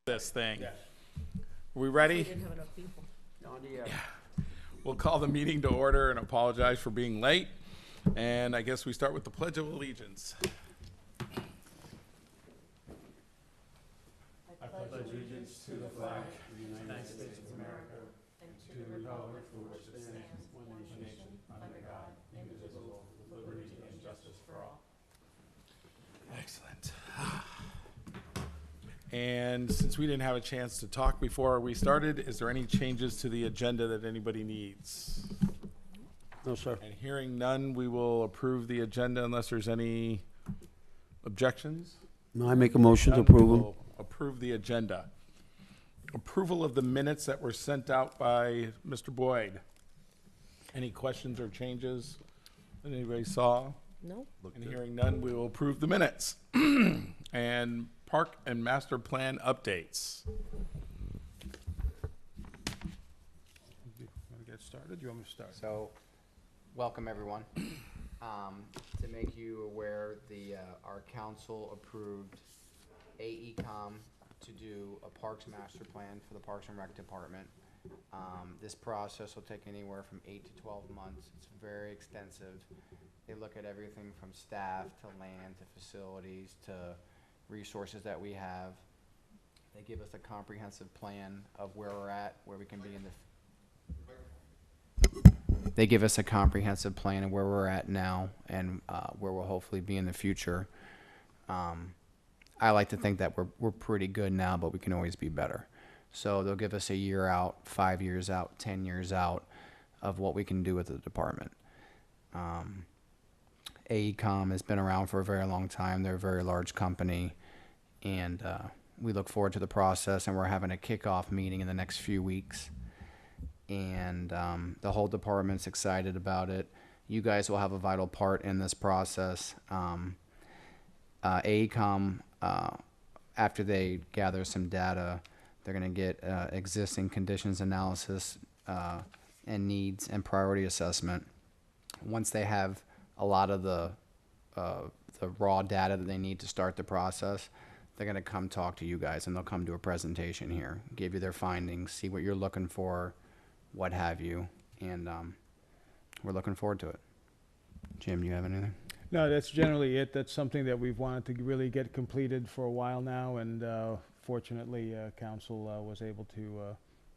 this thing. Are we ready? didn't have enough people. We'll call the meeting to order and apologize for being late. And I guess we start with the Pledge of Allegiance. I pledge allegiance to the flag of the United States of America and to the republic for which it stands, one nation, under God, indivisible, with liberty and justice for all. Excellent. And since we didn't have a chance to talk before we started, is there any changes to the agenda that anybody needs? No, sir. And hearing none, we will approve the agenda unless there's any objections. No, I make a motion to None, we approve them. will approve the agenda. Approval of the minutes that were sent out by Mr. Boyd. Any questions or changes that anybody saw? No? And hearing none, we will approve the minutes. And park and master plan updates. You want to get started? You want me to start? So, welcome everyone. To make you aware, our council approved AECom to do a Parks Master Plan for the Parks and Rec Department. This process will take anywhere from 8 to 12 months. It's very extensive. They look at everything from staff to land to facilities to resources that we have. They give us a comprehensive plan of where we're at, where we can be in the They give us a comprehensive plan of where we're at now and where we'll hopefully be in the future. I like to think that we're pretty good now, but we can always be better. So they'll give us a year out, 5 years out, 10 years out of what we can do with the department. AECom has been around for a very long time. They're a very large company, and we look forward to the process, and we're having a kickoff meeting in the next few weeks. And the whole department's excited about it. You guys will have a vital part in this process. AECom, after they gather some data, they're going to get existing conditions analysis and needs and priority assessment. Once they have a lot of the raw data that they need to start the process, they're going to come talk to you guys, and they'll come do a presentation here, give you their findings, see what you're looking for, what have you, and we're looking forward to it. Jim, do you have anything? No, that's generally it. That's something that we've wanted to really get completed for a while now, and fortunately, council was able to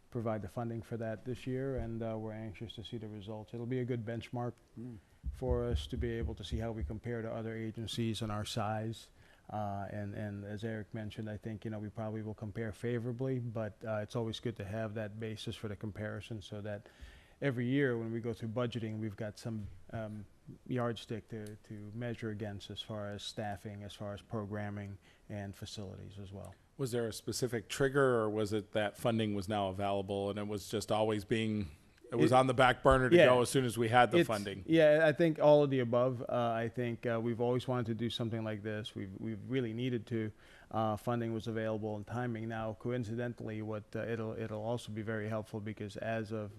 provide the funding for that this year, and we're anxious to see the results. It'll be a good benchmark for us to be able to see how we compare to other agencies and our size. And as Eric mentioned, I think, we probably will compare favorably, but it's always good to have that basis for the comparison so that every year when we go through budgeting, we've got some yardstick to measure against as far as staffing, as far as programming and facilities as well. Was there a specific trigger, or was it that funding was now available and it was just always it was on the back burner to go as soon as we had the funding? Yeah, I think all of the above. I think we've always wanted to do something like this. We've really needed to. Funding was available and timing. Now, coincidentally, it'll also be very helpful because as of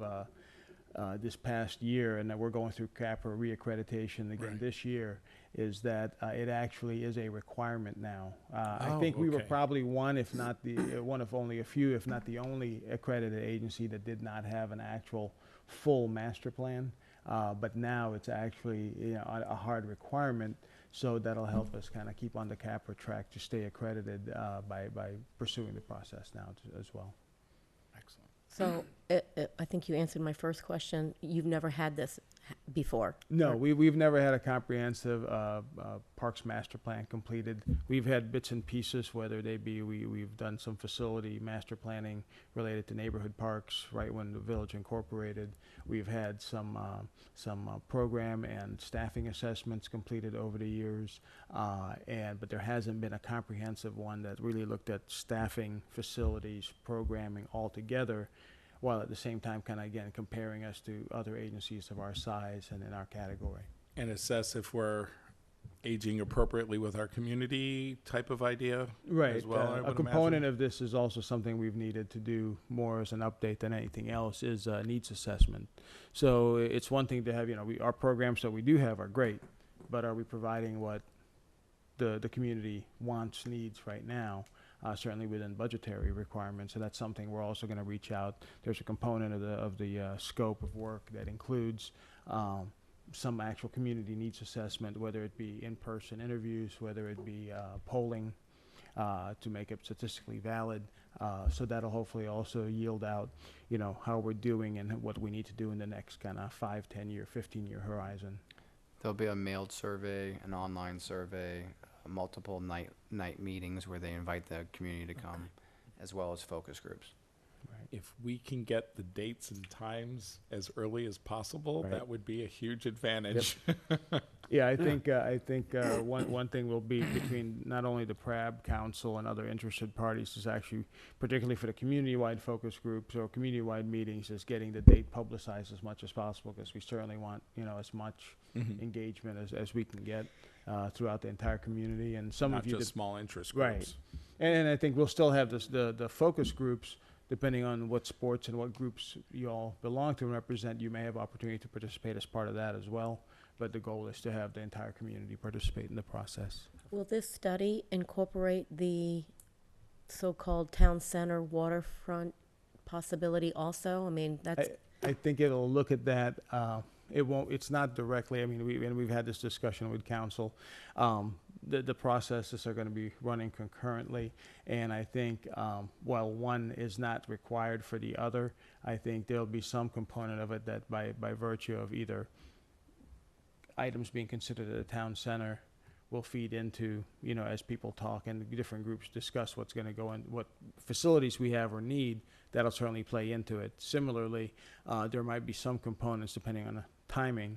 this past year, and that we're going through CAPRA reaccreditation again this year, is that it actually is a requirement now. I think we were probably one of only a few, if not the only accredited agency that did not have an actual full master plan. But now it's actually a hard requirement, so that'll help us kind of keep on the CAPRA track to stay accredited by pursuing the process now as well. Excellent. So I think you answered my first question. You've never had this before? No, we've never had a comprehensive parks master plan completed. We've had bits and pieces, whether they be we've done some facility master planning related to neighborhood parks right when the village incorporated. We've had some program and staffing assessments completed over the years, but there hasn't been a comprehensive one that really looked at staffing, facilities, programming all together, while at the same time kind of, again, comparing us to other agencies of our size and in our category. And assess if we're aging appropriately with our community type of idea Right. as well, I A would component imagine. of this is also something we've needed to do more as an update than anything else is needs assessment. So it's one thing to have, our programs that we do have are great, but are we providing what the community wants, needs right now? certainly within budgetary requirements. So that's something we're also going to reach out. There's a component of the scope of work that includes some actual community needs assessment, whether it be in-person interviews, whether it be polling to make it statistically valid. So that'll hopefully also yield out, how we're doing and what we need to do in the next kind of 5, 10-year, 15-year horizon. There'll be a mailed survey, an online survey, multiple night meetings where they invite the community to come, as well as focus groups. If we can get the dates and times as early as possible, Right. that would be a huge advantage. Yeah, I think one thing will be between not only the PRAB Council and other interested parties is actually, particularly for the community-wide focus groups or community-wide meetings, is getting the date publicized as much as possible, because we certainly want, as much engagement as we can get throughout the entire community. And some Not of you just small interest Right. groups. And I think we'll still have the focus groups, depending on what sports and what groups you all belong to and represent. You may have opportunity to participate as part of that as well. But the goal is to have the entire community participate in the process. Will this study incorporate the so-called town center waterfront possibility also? I mean, that's, I think it'll look at that. It's not directly, we've had this discussion with council. The processes are going to be running concurrently. And I think while one is not required for the other, I think there'll be some component of it that by virtue of either items being considered at the town center will feed into, as people talk and different groups discuss what's going to go in, what facilities we have or need, that'll certainly play into it. Similarly, there might be some components, depending on the timing,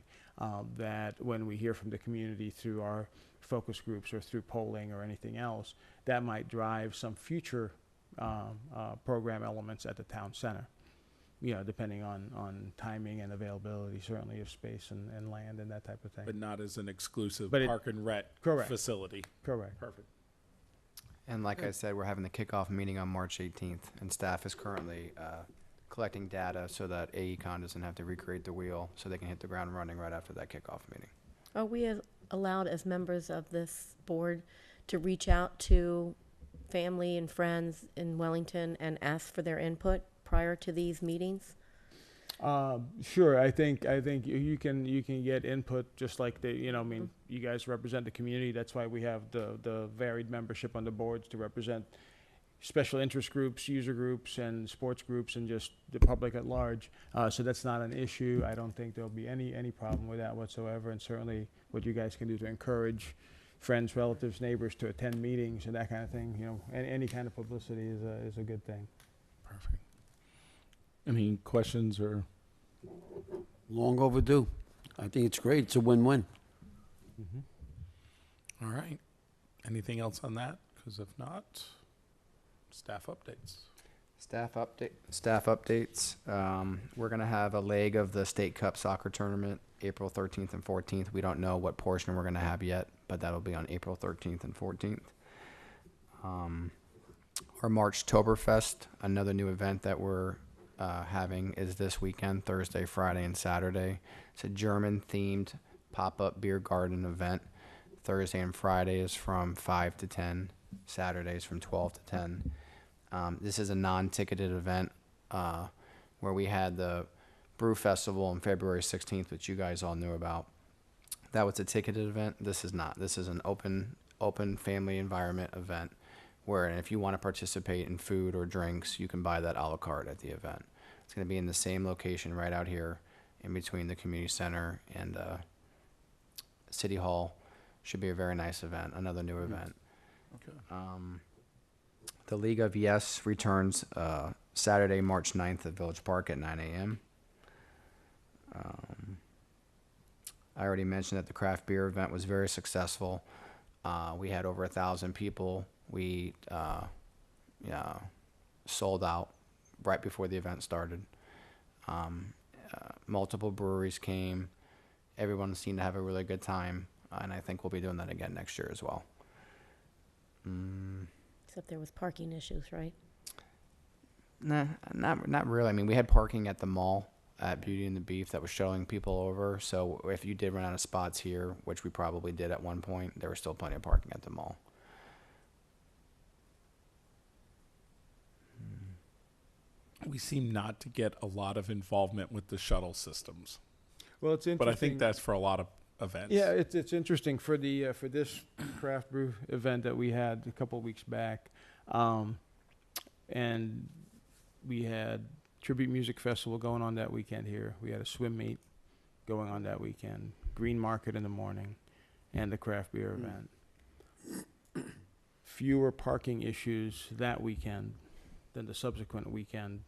that when we hear from the community through our focus groups or through polling or anything else, that might drive some future program elements at the town center. Depending on timing and availability, certainly of space and land and that type of thing. But not as an exclusive But park and rec Correct. facility. Correct. Perfect. And like I said, we're having the kickoff meeting on March 18th, and staff is currently collecting data so that AECon doesn't have to recreate the wheel, so they can hit the ground running right after that kickoff meeting. are we allowed as members of this board to reach out to family and friends in Wellington and ask for their input prior to these meetings? Sure. I think you can get input just like you guys represent the community. That's why we have the varied membership on the boards to represent special interest groups, user groups, and sports groups, and just the public at large. So that's not an issue. I don't think there'll be any problem with that whatsoever. And certainly what you guys can do to encourage friends, relatives, neighbors to attend meetings and that kind of thing, any kind of publicity is a good thing. Perfect. Any questions or? Long overdue. I think it's great. It's a win-win. All right. Anything else on that? Because if not, staff updates. Staff updates. We're going to have a leg of the State Cup soccer tournament April 13th and 14th. We don't know what portion we're going to have yet, but that'll be on April 13th and 14th. Our March Toberfest, another new event that we're having, is this weekend, Thursday, Friday, and Saturday. It's a German-themed pop-up beer garden event. Thursday and Friday is from 5 to 10. Saturdays from 12 to 10. This is a non-ticketed event where we had the Brew Festival on February 16th, which you guys all knew about. That was a ticketed event. This is not. This is an open family environment event where if you want to participate in food or drinks, you can buy that a la carte at the event. It's going to be in the same location right out here in between the community center and City Hall. Should be a very nice event, another new event. Okay. The League of Yes returns Saturday, March 9th at Village Park at 9 a.m. I already mentioned that the craft beer event was very successful. We had over 1,000 people. We sold out right before the event started. Multiple breweries came. Everyone seemed to have a really good time, and I think we'll be doing that again next year as well. Except there was parking issues, right? Nah, not really. I mean, we had parking at the mall at Beauty and the Beef that was showing people over. So if you did run out of spots here, which we probably did at one point, there was still plenty of parking at the mall. we seem not to get a lot of involvement with the shuttle systems. Well, it's interesting. But I think that's for a lot of events. Yeah, it's interesting for the for this craft brew event that we had a couple weeks back, and we had Tribute Music Festival going on that weekend here. We had a swim meet going on that weekend, Green Market in the morning, and the craft beer event. Fewer parking issues that weekend than the subsequent weekend,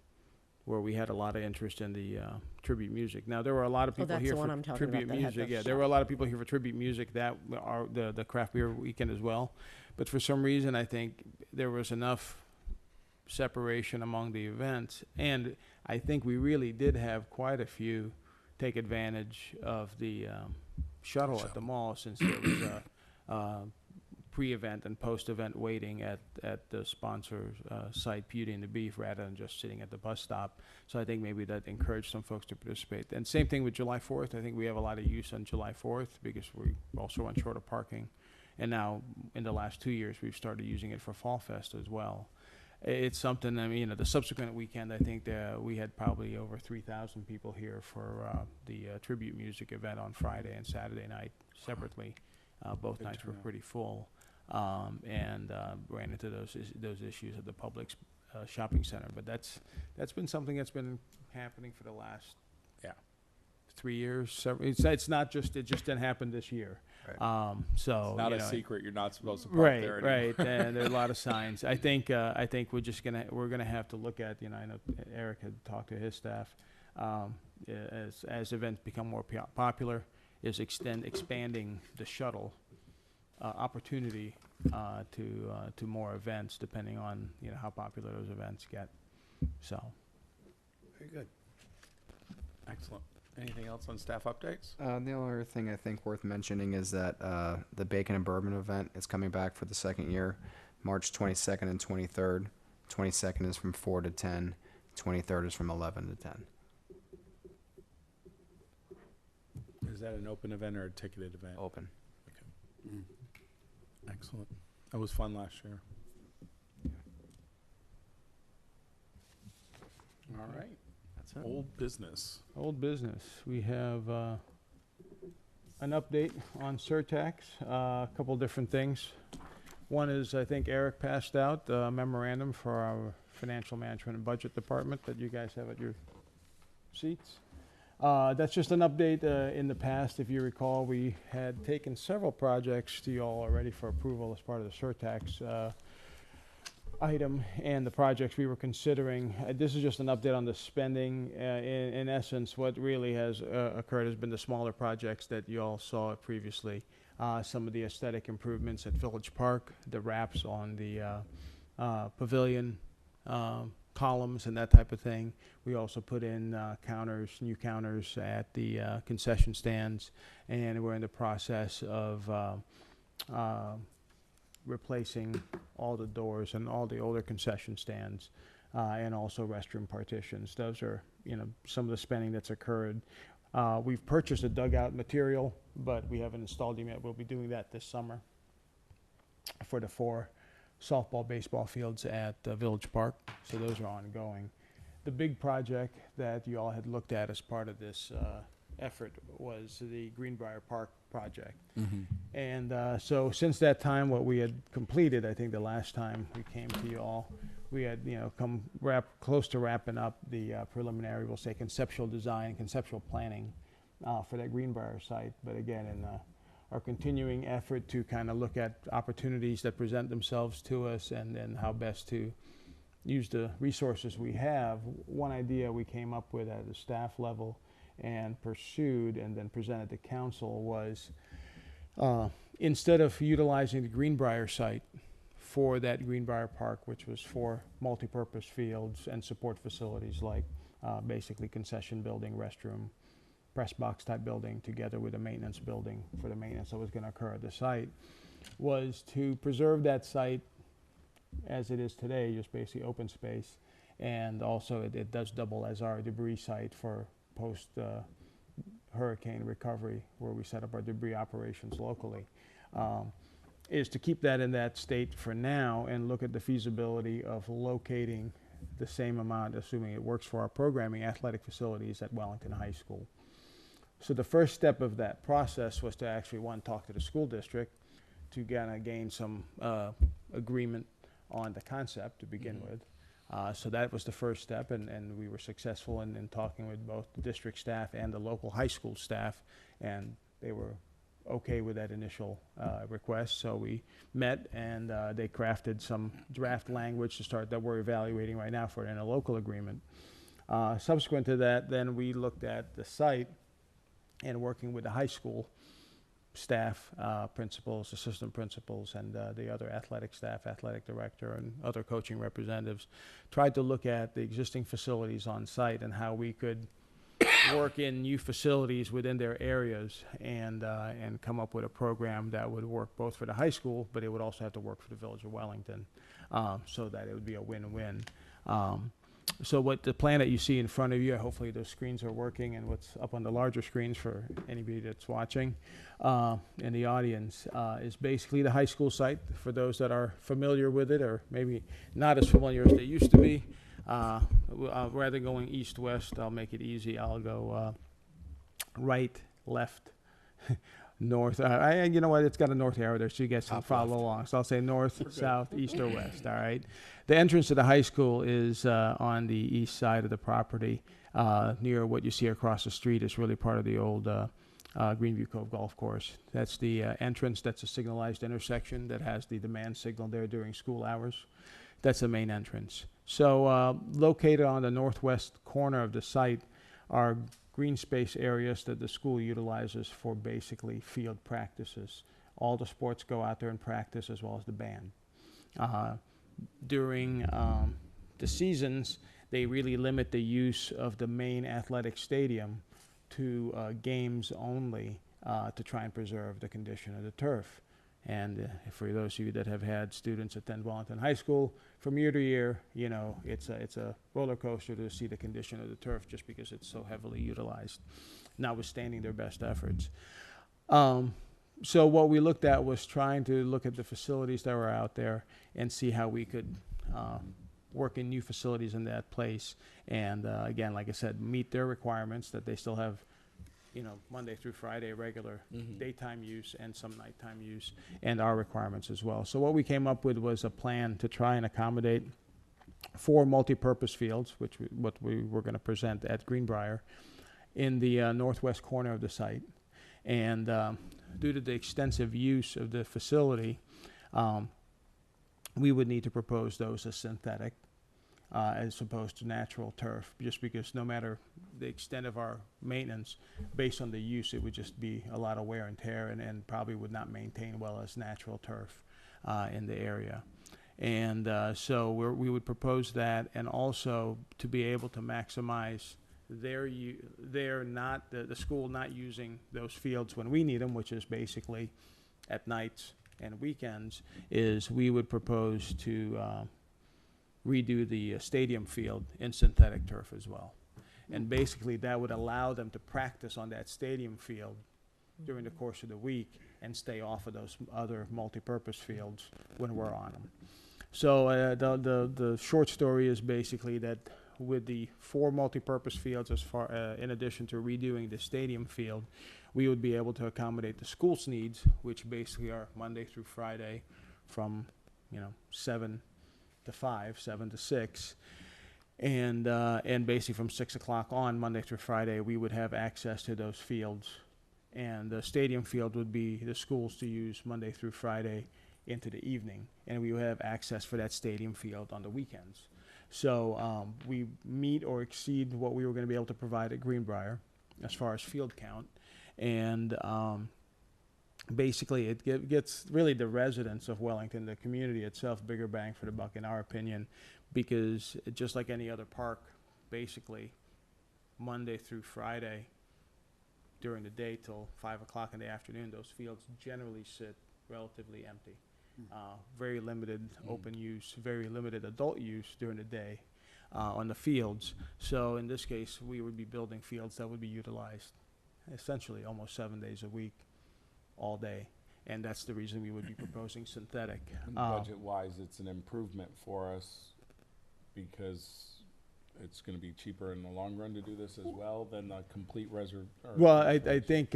where we had a lot of interest in the tribute music. Now, there were a lot of Oh, people that's here the one for I'm talking tribute about that had music. the Yeah, there were a lot of people here for tribute music that are the craft beer weekend as well. But for some reason, I think there was enough separation among the events, and I think we really did have quite a few take advantage of the shuttle at the mall, since there was a pre-event and post-event waiting at the sponsor site, Beauty and the Beef, rather than just sitting at the bus stop. So I think maybe that encouraged some folks to participate. And same thing with July 4th. I think we have a lot of use on July 4th because we also run short of parking. And now, in the last 2 years, we've started using it for Fall Fest as well. It's something, I mean, the subsequent weekend, I think we had probably over 3,000 people here for the tribute music event on Friday and Saturday night separately. Both Good nights were turnout. pretty full, and ran into those issues at the Publix shopping center. But that's been something that's been happening for the last 3 years. It's not just, it just didn't happen this year. Right. So It's not you a know, secret. You're not supposed to park Right, there anymore. right, and there are a lot of signs. I think we're gonna have to look at, I know Eric had talked to his staff, as events become more popular, is expanding the shuttle opportunity to more events, depending on how popular those events get. So Very good. Excellent. Anything else on staff updates? The other thing I think worth mentioning is that the Bacon and Bourbon event is coming back for the second year, March 22nd and 23rd. 22nd is from 4 to 10. 23rd is from 11 to 10. Is that an open event or a ticketed event? Open. Excellent. That was fun last year. All right. That's it. Old business. Old business. We have an update on surtax, a couple different things. One is, I think Eric passed out a memorandum for our financial management and budget department that you guys have at your seats. That's just an update. In the past, if you recall, we had taken several projects to you all already for approval as part of the surtax item, and the projects we were considering. This is just an update on the spending. In essence, what really has occurred has been the smaller projects that you all saw previously. Some of the aesthetic improvements at Village Park, the wraps on the pavilion, columns and that type of thing. We also put in new counters at the concession stands, and we're in the process of replacing all the doors and all the older concession stands, and also restroom partitions. Those are, some of the spending that's occurred. We've purchased a dugout material, but we haven't installed them yet. We'll be doing that this summer for the 4 softball, baseball fields at Village Park. So those are ongoing. The big project that you all had looked at as part of this effort was the Greenbrier Park project. And so since that time, what we had completed, I think the last time we came to you all, we had come close to wrapping up the preliminary, we'll say, conceptual design, conceptual planning for that Greenbrier site. But again, in our continuing effort to kind of look at opportunities that present themselves to us, and then how best to use the resources we have, one idea we came up with at the staff level and pursued and then presented to council was, instead of utilizing the Greenbrier site for that Greenbrier Park, which was for multipurpose fields and support facilities like basically concession building, restroom, press box type building, together with a maintenance building for the maintenance that was going to occur at the site, was to preserve that site as it is today, just basically open space. And also it does double as our debris site for post hurricane recovery, where we set up our debris operations locally. Is to keep that in that state for now and look at the feasibility of locating the same amount, assuming it works for our programming, athletic facilities at Wellington High School. So the first step of that process was to actually, one, talk to the school district to kind of gain some agreement on the concept to begin with. So that was the first step, and we were successful in talking with both the district staff and the local high school staff, and they were okay with that initial request. So we met, and they crafted some draft language to start that we're evaluating right now for an interlocal agreement. Subsequent to that, then we looked at the site and working with the high school staff, principals, assistant principals, and the other athletic staff, athletic director, and other coaching representatives, tried to look at the existing facilities on site and how we could work in new facilities within their areas and come up with a program that would work both for the high school, but it would also have to work for the Village of Wellington, so that it would be a win-win. So what the plan that you see in front of you, hopefully those screens are working, and what's up on the larger screens for anybody that's watching in the audience is basically the high school site for those that are familiar with it or maybe not as familiar as they used to be. Rather than going east-west, I'll make it easy. I'll go right, left, north. You know what? It's got a north arrow there, so you guys can follow along. So I'll say north, south, east, or west. All right. The entrance to the high school is on the east side of the property, near what you see across the street. Is really part of the old Greenview Cove Golf Course. That's the entrance. That's a signalized intersection that has the demand signal there during school hours. That's the main entrance. So located on the northwest corner of the site are green space areas that the school utilizes for basically field practices. All the sports go out there and practice, as well as the band. During the seasons, they really limit the use of the main athletic stadium to games only to try and preserve the condition of the turf. And for those of you that have had students attend Wellington High School, from year to year, you know, it's a roller coaster to see the condition of the turf just because it's so heavily utilized, notwithstanding their best efforts. So what we looked at was trying to look at the facilities that were out there and see how we could work in new facilities in that place. And again, like I said, meet their requirements that they still have, you know, Monday through Friday, regular daytime use and some nighttime use, and our requirements as well. So what we came up with was a plan to try and accommodate 4 multi-purpose fields, what we were going to present at Greenbrier, in the northwest corner of the site. And due to the extensive use of the facility, we would need to propose those as synthetic as opposed to natural turf, just because no matter the extent of our maintenance, based on the use, it would just be a lot of wear and tear and probably would not maintain well as natural turf in the area. And so we would propose that, and also to be able to maximize the school not using those fields when we need them, which is basically at nights and weekends, is we would propose to redo the stadium field in synthetic turf as well. And basically that would allow them to practice on that stadium field during the course of the week and stay off of those other multi-purpose fields when we're on them. So the short story is basically that with the 4 multi-purpose fields, as far in addition to redoing the stadium field, we would be able to accommodate the school's needs, which basically are Monday through Friday from 7 to 5, 7 to 6, and basically from 6 o'clock on Monday through Friday, we would have access to those fields, and the stadium field would be the schools to use Monday through Friday into the evening, and we would have access for that stadium field on the weekends. So we meet or exceed what we were going to be able to provide at Greenbrier as far as field count, and basically it gets really the residents of Wellington, the community itself, bigger bang for the buck in our opinion, because just like any other park, basically Monday through Friday during the day till 5 o'clock in the afternoon, those fields generally sit relatively empty. Very limited open use, very limited adult use during the day on the fields. So in this case, we would be building fields that would be utilized essentially almost 7 days a week, all day. And that's the reason we would be proposing synthetic. Budget-wise, it's an improvement for us because it's gonna be cheaper in the long run to do this as well than a complete Well, I think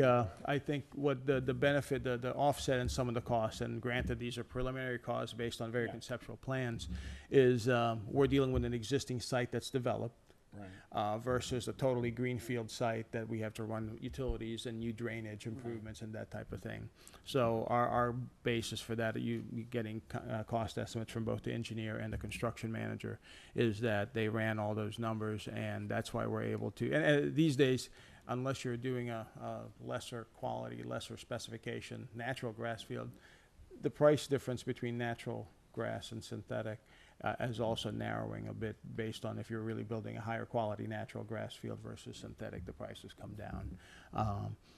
what the benefit, the offset in some of the costs, and granted, these are preliminary costs based on very Yeah. conceptual plans, is we're dealing with an existing site that's developed Right. versus a totally greenfield site that we have to run utilities and new drainage improvements and that type of thing. So our basis for that, you getting cost estimates from both the engineer and the construction manager, is that they ran all those numbers, and that's why we're able to. And these days, unless you're doing a lesser quality, lesser specification natural grass field, the price difference between natural grass and synthetic is also narrowing a bit based on if you're really building a higher quality natural grass field versus synthetic, the prices come down.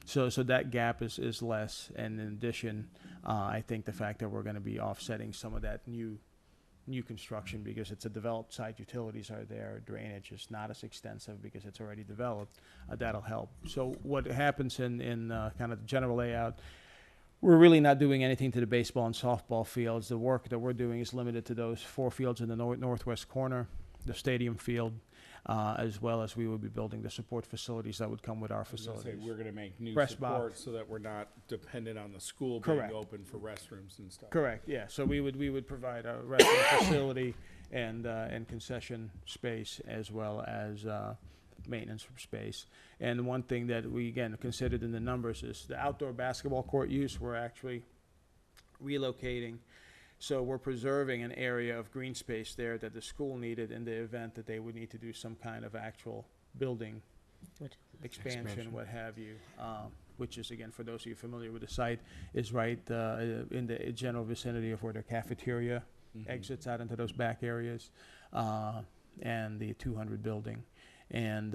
So that gap is less. And in addition, I think the fact that we're going to be offsetting some of that new construction because it's a developed site, utilities are there, drainage is not as extensive because it's already developed, that'll help. So what happens in kind of the general layout, we're really not doing anything to the baseball and softball fields. The work that we're doing is limited to those 4 fields in the northwest corner, the stadium field, as well as we would be building the support facilities that would come with our I was gonna say, facilities. we're gonna make new Press support box. so that we're not dependent on the school Correct. being open for restrooms and stuff. Correct, yeah. So we would provide a restroom facility and concession space as well as maintenance space. And one thing that we, again, considered in the numbers is the outdoor basketball court use, we're actually relocating. So we're preserving an area of green space there that the school needed in the event that they would need to do some kind of actual building Which- expansion, what have you. Which is, again, for those of you familiar with the site, is right in the general vicinity of where the cafeteria Mhm. exits out into those back areas, and the 200 building. And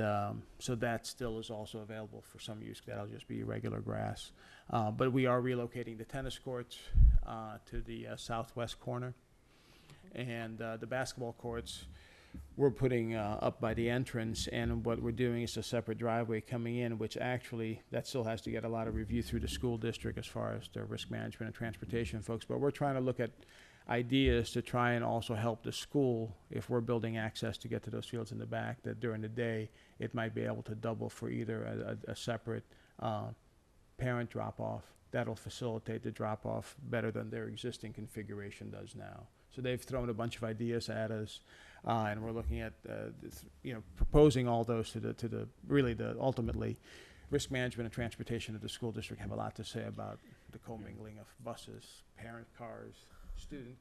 so that still is also available for some use. That'll just be regular grass. But we are relocating the tennis courts to the southwest corner. And the basketball courts, we're putting up by the entrance. And what we're doing is a separate driveway coming in, which actually, that still has to get a lot of review through the school district as far as their risk management and transportation folks. But we're trying to look at ideas to try and also help the school if we're building access to get to those fields in the back, that during the day it might be able to double for either a separate parent drop-off. That'll facilitate the drop-off better than their existing configuration does now. So they've thrown a bunch of ideas at us, and we're looking at proposing all those to the really the ultimately risk management and transportation of the school district have a lot to say about the commingling of buses, parent cars, student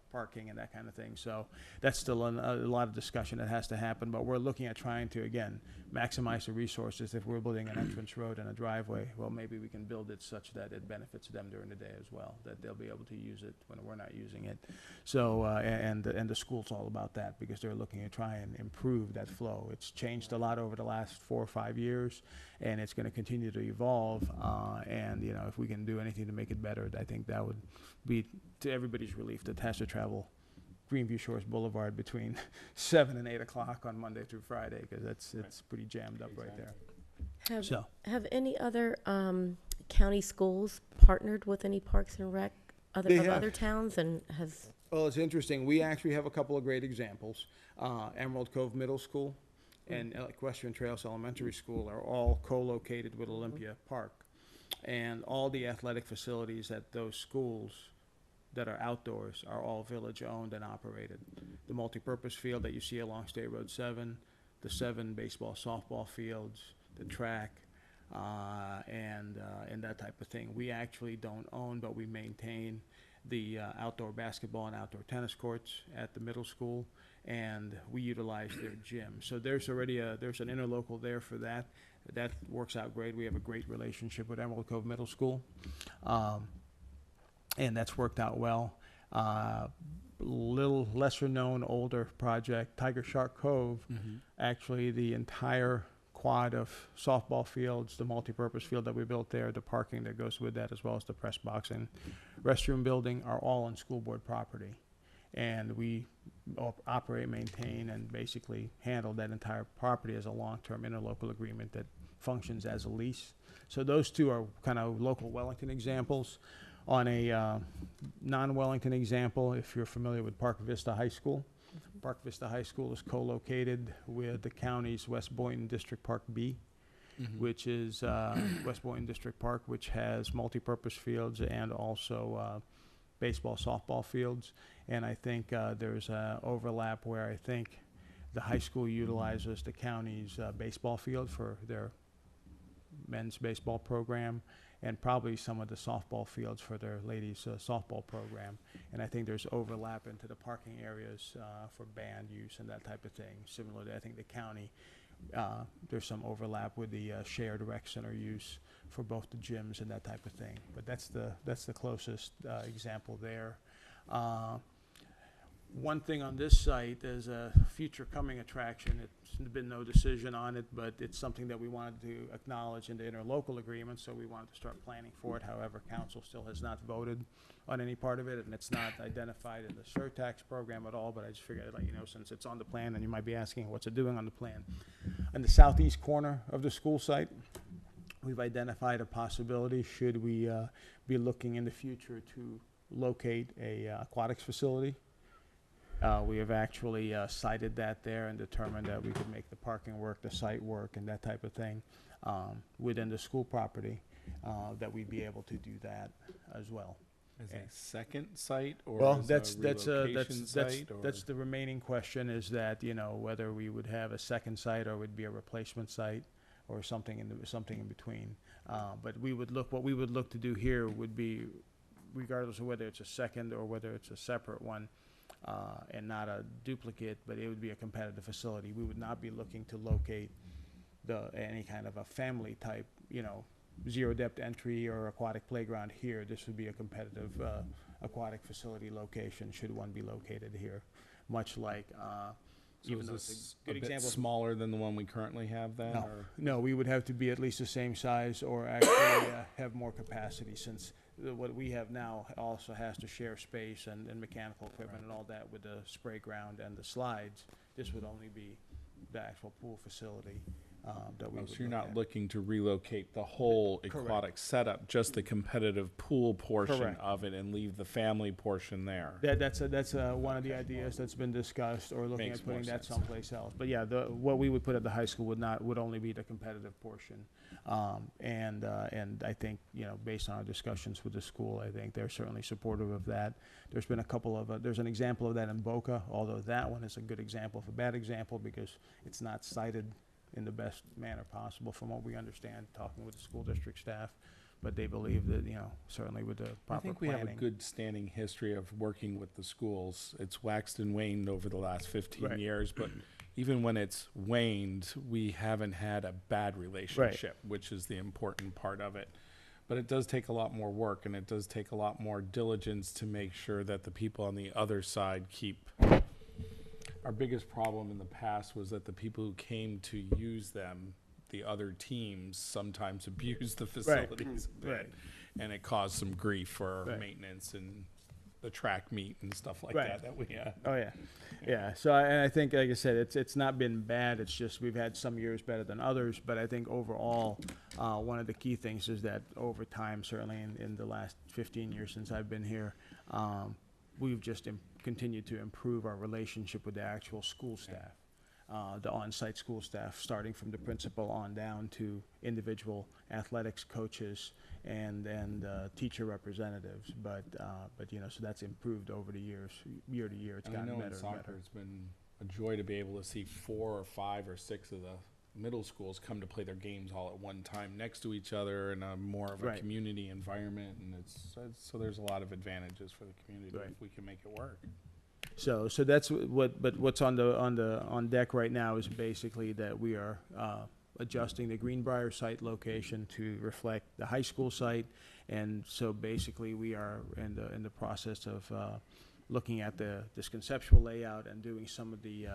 parking and that kind of thing. So that's still a lot of discussion that has to happen, but we're looking at trying to, again, maximize the resources. If we're building an entrance road and a driveway, well, maybe we can build it such that it benefits them during the day as well, that they'll be able to use it when we're not using it. So, and the school's all about that because they're looking to try and improve that flow. It's changed a lot over the last 4 or 5 years, and it's going to continue to evolve. And, if we can do anything to make it better, I think that would be to everybody's relief that has to travel Greenview Shores Boulevard between 7 and 8 o'clock on Monday through Friday, because it's pretty jammed up right there. Have any other county schools partnered with any Parks and Rec They of have. other towns, and has Well, it's interesting. We actually have a couple of great examples. Emerald Cove Middle School and Equestrian Trails Elementary School are all co-located with Olympia Park. And all the athletic facilities at those schools that are outdoors are all village-owned and operated. The multipurpose field that you see along State Road 7, the 7 baseball, softball fields, the track, and that type of thing. We actually don't own, but we maintain the outdoor basketball and outdoor tennis courts at the middle school, and we utilize their gym. So there's already there's an interlocal there for that. That works out great. We have a great relationship with Emerald Cove Middle School, and that's worked out well. Little lesser known, older project, Tiger Shark Cove. Actually, the entire quad of softball fields, the multipurpose field that we built there, the parking that goes with that, as well as the press boxing, restroom building, are all on school board property. And we operate, maintain, and basically handle that entire property as a long-term interlocal agreement that functions as a lease. So those two are kind of local Wellington examples. On a non-Wellington example, if you're familiar with Park Vista High School, Park Vista High School is co-located with the county's West Boynton District Park B, which is West Boynton District Park, which has multipurpose fields and also baseball, softball fields. And I think there's a overlap where I think the high school utilizes the county's baseball field for their men's baseball program, and probably some of the softball fields for their ladies' softball program. And I think there's overlap into the parking areas for band use and that type of thing. Similarly, I think the county, there's some overlap with the shared rec center use for both the gyms and that type of thing. But that's the closest example there. One thing on this site is a future coming attraction. It's been no decision on it, but it's something that we wanted to acknowledge in the interlocal agreement, so we wanted to start planning for it. However, council still has not voted on any part of it, and it's not identified in the surtax program at all, but I just figured I'd let you know since it's on the plan, and you might be asking what's it doing on the plan. On the southeast corner of the school site, we've identified a possibility, should we be looking in the future to locate a aquatics facility. We have actually cited that there and determined that we could make the parking work, the site work, and that type of thing within the school property, that we'd be able to do that as well. Is it a second site or Well, is that's it a relocation site? Or? that's the remaining question, is that, you know, whether we would have a second site or would be a replacement site or something in between. But what we would look to do here would be, regardless of whether it's a second or whether it's a separate one, and not a duplicate, but it would be a competitive facility. We would not be looking to locate any kind of a family type, you know, zero depth entry or aquatic playground here. This would be a competitive aquatic facility location, should one be located here. Much like, So even is though this it's a good a bit example. smaller than the one we currently have then? No. Or? No, we would have to be at least the same size or actually have more capacity, since what we have now also has to share space and mechanical equipment and all that with the spray ground and the slides. This would only be the actual pool facility that we Oh, would so you're look not at. looking to relocate the whole Correct. aquatic setup, just the competitive pool portion Correct. of it, and leave the family portion there. That's one of the ideas that's been discussed, or looking Makes at putting more that sense. someplace else. But yeah, what we would put at the high school would only be the competitive portion. And I think, you know, based on our discussions with the school, I think they're certainly supportive of that. There's been a couple of, there's an example of that in Boca, although that one is a good example of a bad example because it's not cited in the best manner possible from what we understand, talking with the school district staff. But they believe that, you know, certainly with the proper I think we planning. have a good standing history of working with the schools. It's waxed and waned over the last 15 Right. years, but even when it's waned, we haven't had a bad relationship, which is the important part of it. But it does take a lot more work, and it does take a lot more diligence to make sure that the people on the other side keep. Our biggest problem in the past was that the people who came to use them, the other teams, sometimes abused the facilities a bit, Right. and it caused some grief for Right. maintenance and the track meet and stuff like Right. that we had. Oh, yeah. Yeah. So I think, like I said, it's not been bad. It's just we've had some years better than others. But I think overall, one of the key things is that over time, certainly in the last 15 years since I've been here, we've just continued to improve our relationship with the actual school staff. The on-site school staff, starting from the principal on down to individual athletics coaches and teacher representatives. But you know, so that's improved over the years, year to year. It's And I gotten know better in and soccer, better. it's been a joy to be able to see 4 or 5 or 6 of the middle schools come to play their games all at one time next to each other in a more of a Right. community environment, and so there's a lot of advantages for the community Right. if we can make it work. So that's what's on deck right now is basically that we are adjusting the Greenbrier site location to reflect the high school site, and so basically we are in the process of looking at this conceptual layout and doing some of the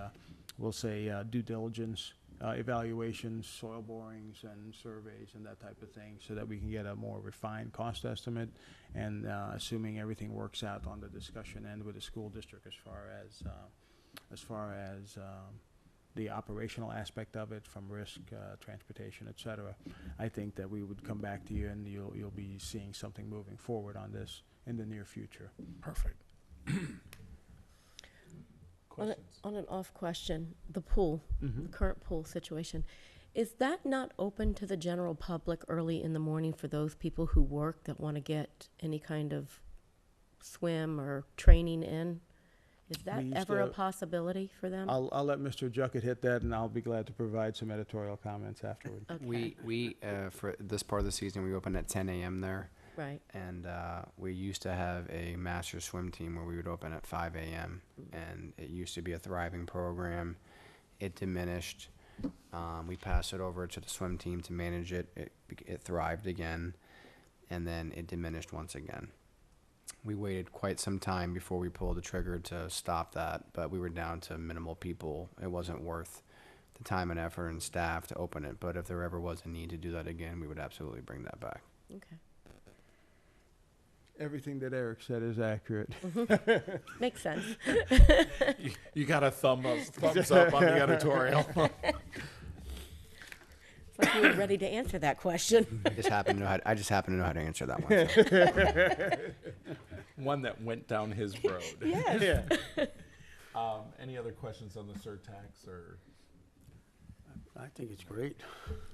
we'll say due diligence evaluations, soil borings and surveys and that type of thing, so that we can get a more refined cost estimate, and assuming everything works out on the discussion end with the school district as far as the operational aspect of it, from risk, transportation, et cetera, I think that we would come back to you and you'll be seeing something moving forward on this in the near future. Perfect. questions? On an off question, the pool, the current pool situation, is that not open to the general public early in the morning for those people who work that want to get any kind of swim or training in? Is that We used ever a to- possibility for them? I'll let Mr. Juckett hit that, and I'll be glad to provide some editorial comments afterward. Okay, We for this part of the season, we open at 10 a.m. there. right. And we used to have a master swim team where we would open at 5 a.m. And it used to be a thriving program. It diminished. We passed it over to the swim team to manage it. It thrived again, and then it diminished once again. We waited quite some time before we pulled the trigger to stop that, but we were down to minimal people. It wasn't worth the time and effort and staff to open it. But if there ever was a need to do that again, we would absolutely bring that back. Okay, Everything that Eric said is accurate. makes sense. You got a thumbs up on the editorial. It's like you were ready to answer that question. I just happen to know how to answer that one. So. One that went down his road. Yes. Any other questions on the surtax or I think it's great.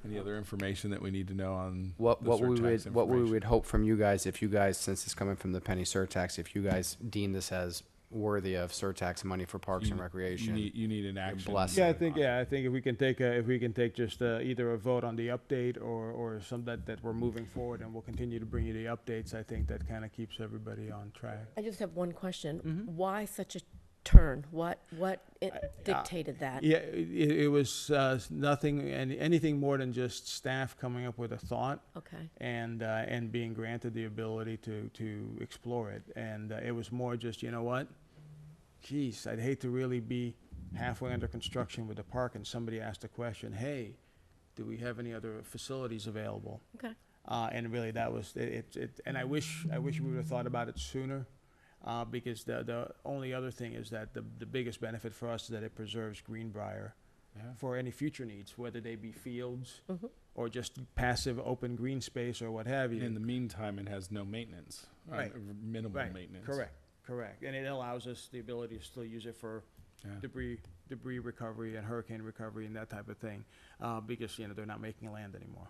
any other information that we need to know on What the we surtax would what we information? would hope from you guys, if you guys, since it's coming from the penny surtax, if you guys deem this as worthy of surtax money for parks and recreation, You need an action. blessing. Yeah, I think if we can take just either a vote on the update or some that we're moving forward, and we'll continue to bring you the updates. I think that kind of keeps everybody on track. I just have one question. Mm-hmm. Why such a turn? What dictated that? Yeah, it was nothing and anything more than just staff coming up with a thought Okay, and being granted the ability to explore it. And it was more just, you know what? Geez, I'd hate to really be halfway under construction with the park and somebody asked a question, hey, do we have any other facilities available? okay. And really that was it. And I wish we would have thought about it sooner. Because the only other thing is that the biggest benefit for us is that it preserves Greenbrier Yeah. for any future needs, whether they be fields Mhm. or just passive open green space or what have you. In the meantime, it has no maintenance. Right. Minimal Right, maintenance. correct. And it allows us the ability to still use it for Yeah. debris recovery and hurricane recovery and that type of thing, because, they're not making land anymore.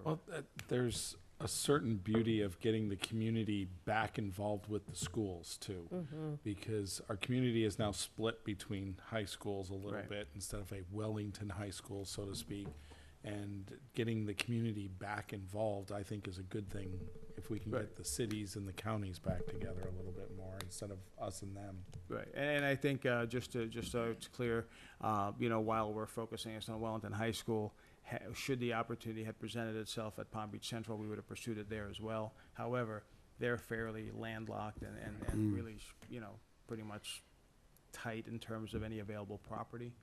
Well, there's a certain beauty of getting the community back involved with the schools too. Because our community is now split between high schools a little Right. bit instead of a Wellington high school, so to speak. And getting the community back involved, I think, is a good thing if we can Right. get the cities and the counties back together a little bit more instead of us and them. Right, and I think, just so it's clear, while we're focusing on Wellington High School, should the opportunity had presented itself at Palm Beach Central, we would have pursued it there as well. However, they're fairly landlocked and really, pretty much tight in terms of any available property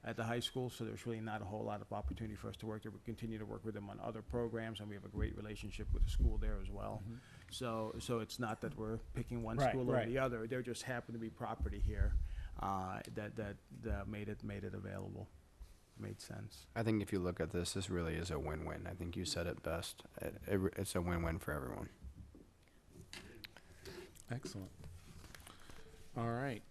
at the high school, so there's really not a whole lot of opportunity for us to work there. We continue to work with them on other programs, and we have a great relationship with the school there as well. So it's not that we're picking one Right, school over right. the other. There just happened to be property here that made it available. Made sense. I think if you look at this really is a win-win. I think you said it best. It's a win-win for everyone. Excellent. All right.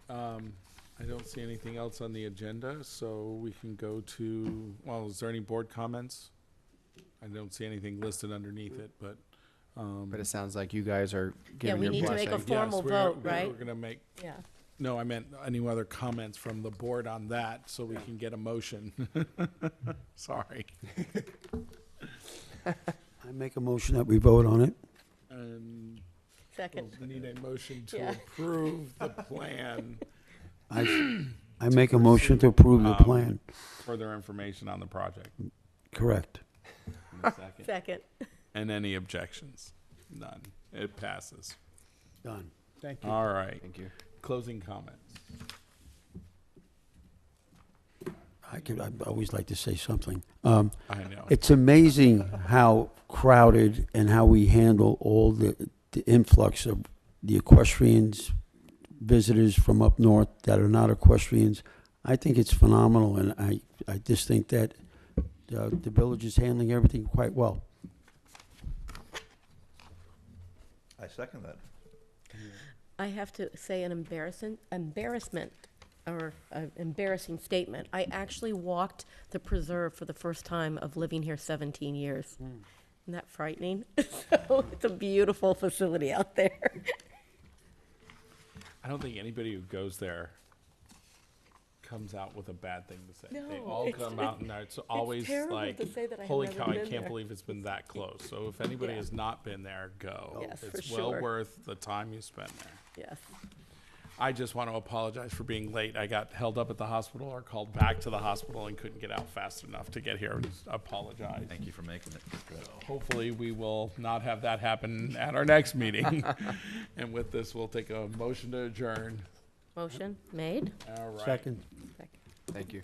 I don't see anything else on the agenda, so we can go to, well, is there any board comments? I don't see anything listed underneath it, but. But it sounds like you guys are Yeah, giving we your need to blessing. make a formal vote, right? We're gonna make, Yeah. no, I meant any other comments from the board on that, so we can get a motion. Sorry. I make a motion that we vote on it. And Second. we'll need a motion to Yeah. approve the plan. I make a motion to approve the plan. Further information on the project. Correct. Second. Second. And any objections? None. It passes. Done. Thank you. All right. Thank you. Closing comments. I'd always like to say something. I know. It's amazing how crowded and how we handle all the influx of the equestrians, visitors from up north that are not equestrians. I think it's phenomenal, and I just think that the village is handling everything quite well. I second that. I have to say an embarrassment an embarrassing statement. I actually walked the preserve for the first time of living here 17 years. Isn't that frightening? So it's a beautiful facility out there. I don't think anybody who goes there comes out with a bad thing to say. They No, all it's- come out and it's always terrible like, to say that I have holy never cow, I been can't there." believe it's been that close. So if anybody Yeah. has not been there, go. Yes, for It's well sure. worth the time you spend there. Yes. I just want to apologize for being late. I got held up at the hospital or called back to the hospital and couldn't get out fast enough to get here. And apologize. Thank you for making it. Hopefully, we will not have that happen at our next meeting. And with this, we'll take a motion to adjourn. Motion made. All right. Second. Second. Thank you.